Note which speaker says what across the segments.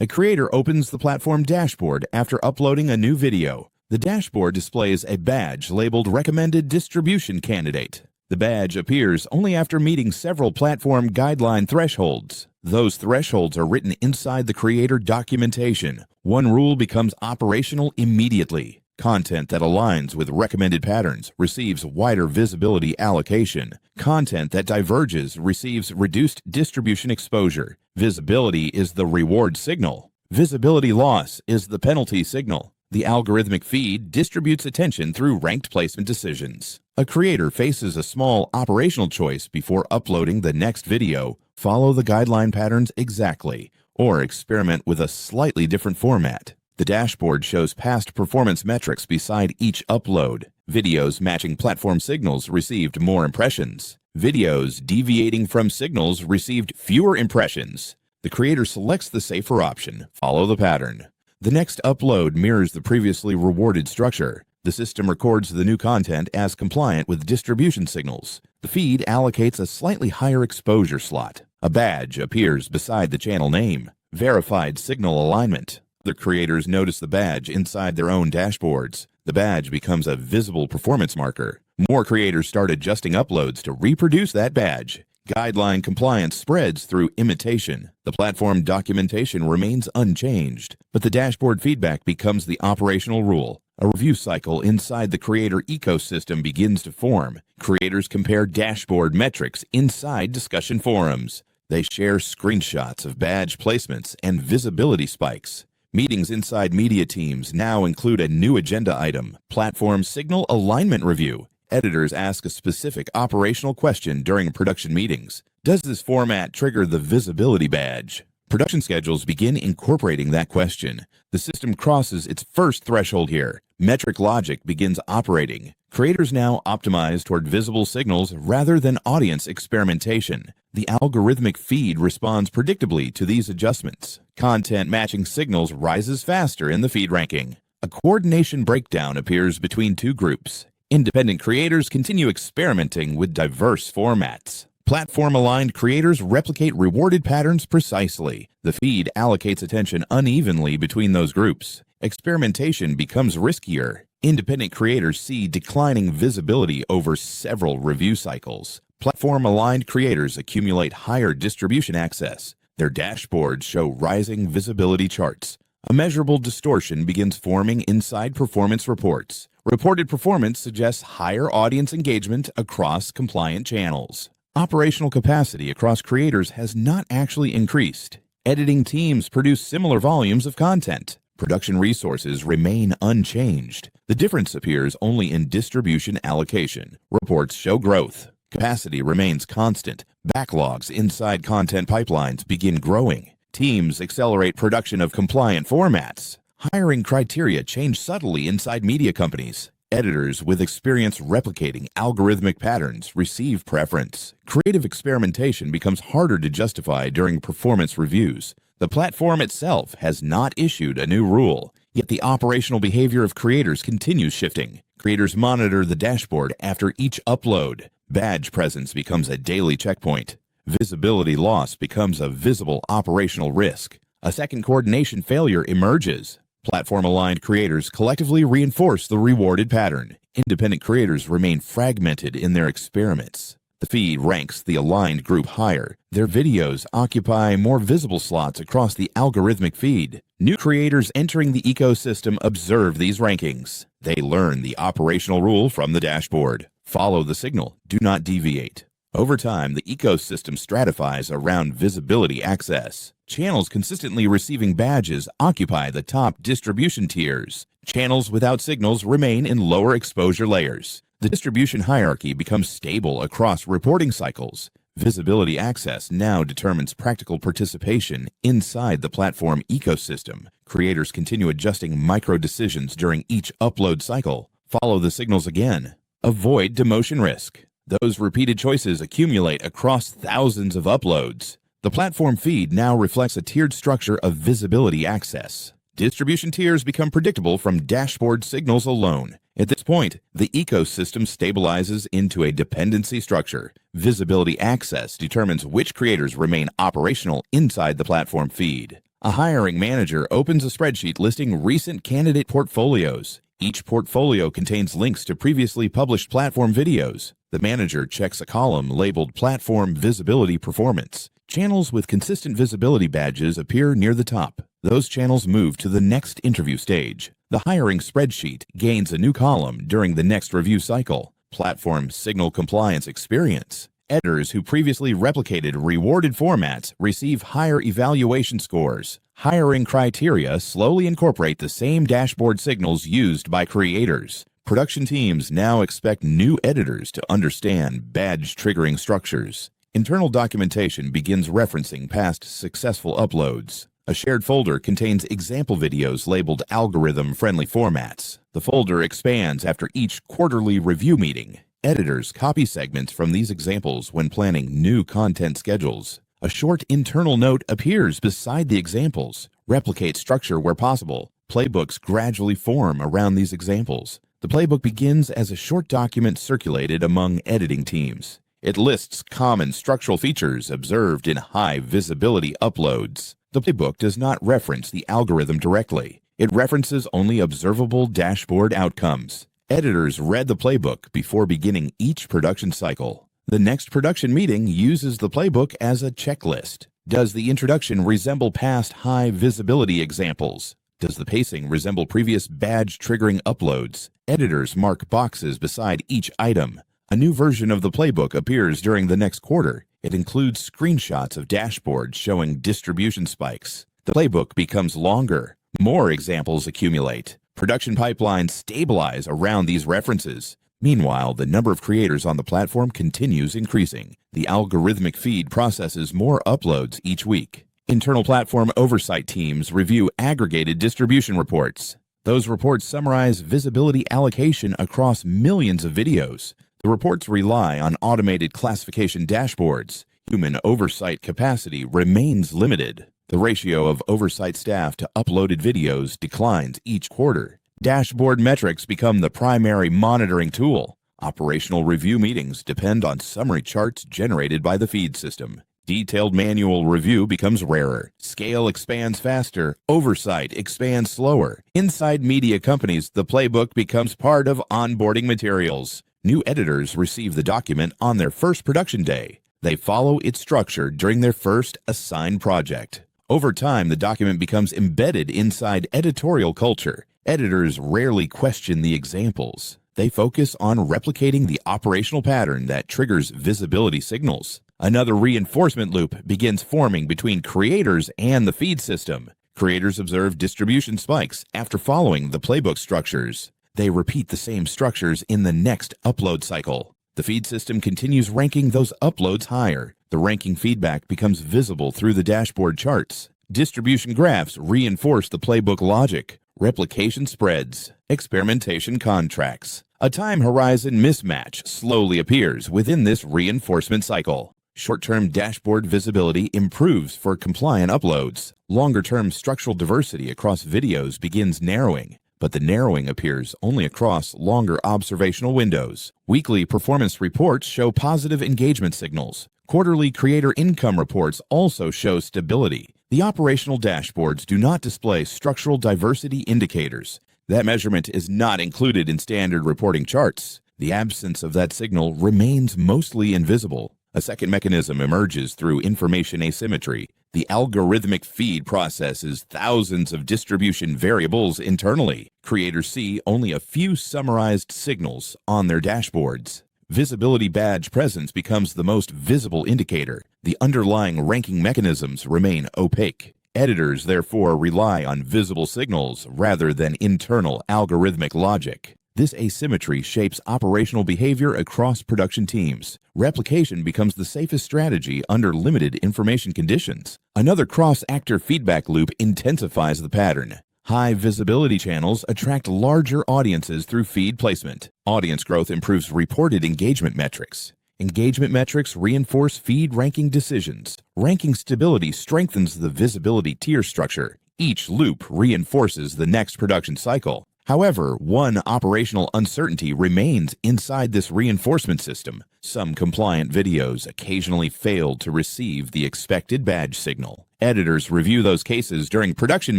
Speaker 1: A creator opens the platform dashboard after uploading a new video. The dashboard displays a badge labeled Recommended Distribution Candidate. The badge appears only after meeting several platform guideline thresholds. Those thresholds are written inside the creator documentation. One rule becomes operational immediately. Content that aligns with recommended patterns receives wider visibility allocation. Content that diverges receives reduced distribution exposure. Visibility is the reward signal. Visibility loss is the penalty signal. The algorithmic feed distributes attention through ranked placement decisions. A creator faces a small operational choice before uploading the next video. Follow the guideline patterns exactly, or experiment with a slightly different format. The dashboard shows past performance metrics beside each upload. Videos matching platform signals received more impressions. Videos deviating from signals received fewer impressions. The creator selects the safer option. Follow the pattern. The next upload mirrors the previously rewarded structure. The system records the new content as compliant with distribution signals. The feed allocates a slightly higher exposure slot. A badge appears beside the channel name. Verified signal alignment. The creators notice the badge inside their own dashboards. The badge becomes a visible performance marker. More creators start adjusting uploads to reproduce that badge. Guideline compliance spreads through imitation. The platform documentation remains unchanged, but the dashboard feedback becomes the operational rule. A review cycle inside the creator ecosystem begins to form. Creators compare dashboard metrics inside discussion forums. They share screenshots of badge placements and visibility spikes. Meetings inside media teams now include a new agenda item, Platform Signal Alignment Review. Editors ask a specific operational question during production meetings. Does this format trigger the visibility badge? Production schedules begin incorporating that question. The system crosses its first threshold here. Metric logic begins operating. Creators now optimize toward visible signals rather than audience experimentation. The algorithmic feed responds predictably to these adjustments. Content matching signals rises faster in the feed ranking. A coordination breakdown appears between two groups. Independent creators continue experimenting with diverse formats. Platform-aligned creators replicate rewarded patterns precisely. The feed allocates attention unevenly between those groups. Experimentation becomes riskier. Independent creators see declining visibility over several review cycles. Platform-aligned creators accumulate higher distribution access. Their dashboards show rising visibility charts. A measurable distortion begins forming inside performance reports. Reported performance suggests higher audience engagement across compliant channels. Operational capacity across creators has not actually increased. Editing teams produce similar volumes of content. Production resources remain unchanged. The difference appears only in distribution allocation. Reports show growth. Capacity remains constant. Backlogs inside content pipelines begin growing. Teams accelerate production of compliant formats. Hiring criteria change subtly inside media companies. Editors with experience replicating algorithmic patterns receive preference. Creative experimentation becomes harder to justify during performance reviews. The platform itself has not issued a new rule, yet the operational behavior of creators continues shifting. Creators monitor the dashboard after each upload. Badge presence becomes a daily checkpoint. Visibility loss becomes a visible operational risk. A second coordination failure emerges. Platform-aligned creators collectively reinforce the rewarded pattern. Independent creators remain fragmented in their experiments. The feed ranks the aligned group higher. Their videos occupy more visible slots across the algorithmic feed. New creators entering the ecosystem observe these rankings. They learn the operational rule from the dashboard. Follow the signal. Do not deviate. Over time, the ecosystem stratifies around visibility access. Channels consistently receiving badges occupy the top distribution tiers. Channels without signals remain in lower exposure layers. The distribution hierarchy becomes stable across reporting cycles. Visibility access now determines practical participation inside the platform ecosystem. Creators continue adjusting micro-decisions during each upload cycle. Follow the signals again. Avoid demotion risk. Those repeated choices accumulate across thousands of uploads. The platform feed now reflects a tiered structure of visibility access. Distribution tiers become predictable from dashboard signals alone. At this point, the ecosystem stabilizes into a dependency structure. Visibility access determines which creators remain operational inside the platform feed. A hiring manager opens a spreadsheet listing recent candidate portfolios. Each portfolio contains links to previously published platform videos. The manager checks a column labeled Platform Visibility Performance. Channels with consistent visibility badges appear near the top. Those channels move to the next interview stage. The hiring spreadsheet gains a new column during the next review cycle. Platform Signal Compliance Experience. Editors who previously replicated rewarded formats receive higher evaluation scores. Hiring criteria slowly incorporate the same dashboard signals used by creators. Production teams now expect new editors to understand badge triggering structures. Internal documentation begins referencing past successful uploads. A shared folder contains example videos labeled algorithm-friendly formats. The folder expands after each quarterly review meeting. Editors copy segments from these examples when planning new content schedules. A short internal note appears beside the examples. Replicate structure where possible. Playbooks gradually form around these examples. The playbook begins as a short document circulated among editing teams. It lists common structural features observed in high visibility uploads. The playbook does not reference the algorithm directly. It references only observable dashboard outcomes. Editors read the playbook before beginning each production cycle. The next production meeting uses the playbook as a checklist. Does the introduction resemble past high visibility examples? Does the pacing resemble previous badge triggering uploads? Editors mark boxes beside each item. A new version of the playbook appears during the next quarter. It includes screenshots of dashboards showing distribution spikes. The playbook becomes longer. More examples accumulate. Production pipelines stabilize around these references. Meanwhile, the number of creators on the platform continues increasing. The algorithmic feed processes more uploads each week. Internal platform oversight teams review aggregated distribution reports. Those reports summarize visibility allocation across millions of videos. The reports rely on automated classification dashboards. Human oversight capacity remains limited. The ratio of oversight staff to uploaded videos declines each quarter. Dashboard metrics become the primary monitoring tool. Operational review meetings depend on summary charts generated by the feed system. Detailed manual review becomes rarer. Scale expands faster. Oversight expands slower. Inside media companies, the playbook becomes part of onboarding materials. New editors receive the document on their first production day. They follow its structure during their first assigned project. Over time, the document becomes embedded inside editorial culture. Editors rarely question the examples. They focus on replicating the operational pattern that triggers visibility signals. Another reinforcement loop begins forming between creators and the feed system. Creators observe distribution spikes after following the playbook structures. They repeat the same structures in the next upload cycle. The feed system continues ranking those uploads higher. The ranking feedback becomes visible through the dashboard charts. Distribution graphs reinforce the playbook logic. Replication spreads. Experimentation contracts. A time horizon mismatch slowly appears within this reinforcement cycle. Short-term dashboard visibility improves for compliant uploads. Longer-term structural diversity across videos begins narrowing, but the narrowing appears only across longer observational windows. Weekly performance reports show positive engagement signals. Quarterly creator income reports also show stability. The operational dashboards do not display structural diversity indicators. That measurement is not included in standard reporting charts. The absence of that signal remains mostly invisible. A second mechanism emerges through information asymmetry. The algorithmic feed processes thousands of distribution variables internally. Creators see only a few summarized signals on their dashboards. Visibility badge presence becomes the most visible indicator. The underlying ranking mechanisms remain opaque. Editors therefore rely on visible signals rather than internal algorithmic logic. This asymmetry shapes operational behavior across production teams. Replication becomes the safest strategy under limited information conditions. Another cross-actor feedback loop intensifies the pattern. High visibility channels attract larger audiences through feed placement. Audience growth improves reported engagement metrics. Engagement metrics reinforce feed ranking decisions. Ranking stability strengthens the visibility tier structure. Each loop reinforces the next production cycle. However, one operational uncertainty remains inside this reinforcement system. Some compliant videos occasionally fail to receive the expected badge signal. Editors review those cases during production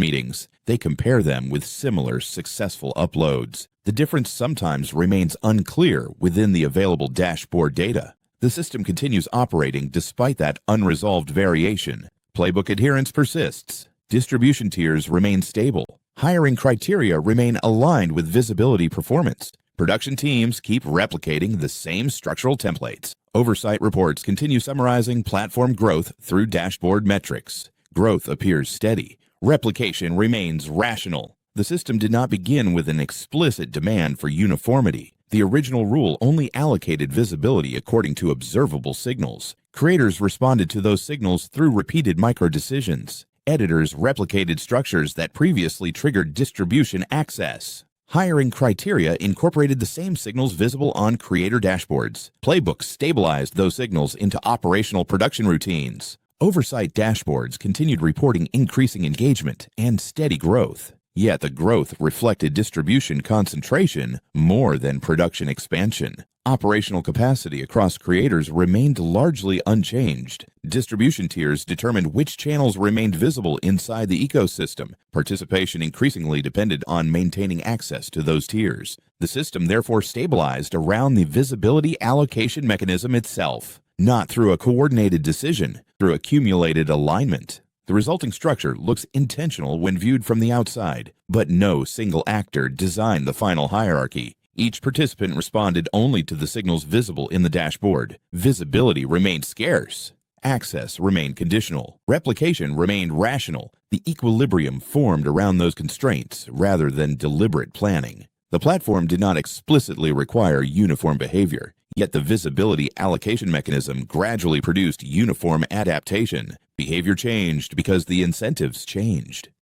Speaker 1: meetings. They compare them with similar successful uploads. The difference sometimes remains unclear within the available dashboard data. The system continues operating despite that unresolved variation. Playbook adherence persists. Distribution tiers remain stable. Hiring criteria remain aligned with visibility performance. Production teams keep replicating the same structural templates. Oversight reports continue summarizing platform growth through dashboard metrics. Growth appears steady. Replication remains rational. The system did not begin with an explicit demand for uniformity. The original rule only allocated visibility according to observable signals. Creators responded to those signals through repeated micro-decisions. Editors replicated structures that previously triggered distribution access. Hiring criteria incorporated the same signals visible on creator dashboards. Playbooks stabilized those signals into operational production routines. Oversight dashboards continued reporting increasing engagement and steady growth. Yet the growth reflected distribution concentration more than production expansion. Operational capacity across creators remained largely unchanged. Distribution tiers determined which channels remained visible inside the ecosystem. Participation increasingly depended on maintaining access to those tiers. The system therefore stabilized around the visibility allocation mechanism itself, not through a coordinated decision, through accumulated alignment. The resulting structure looks intentional when viewed from the outside, but no single actor designed the final hierarchy. Each participant responded only to the signals visible in the dashboard. Visibility remained scarce. Access remained conditional. Replication remained rational. The equilibrium formed around those constraints rather than deliberate planning. The platform did not explicitly require uniform behavior, yet the visibility allocation mechanism gradually produced uniform adaptation. Behavior changed because the incentives changed.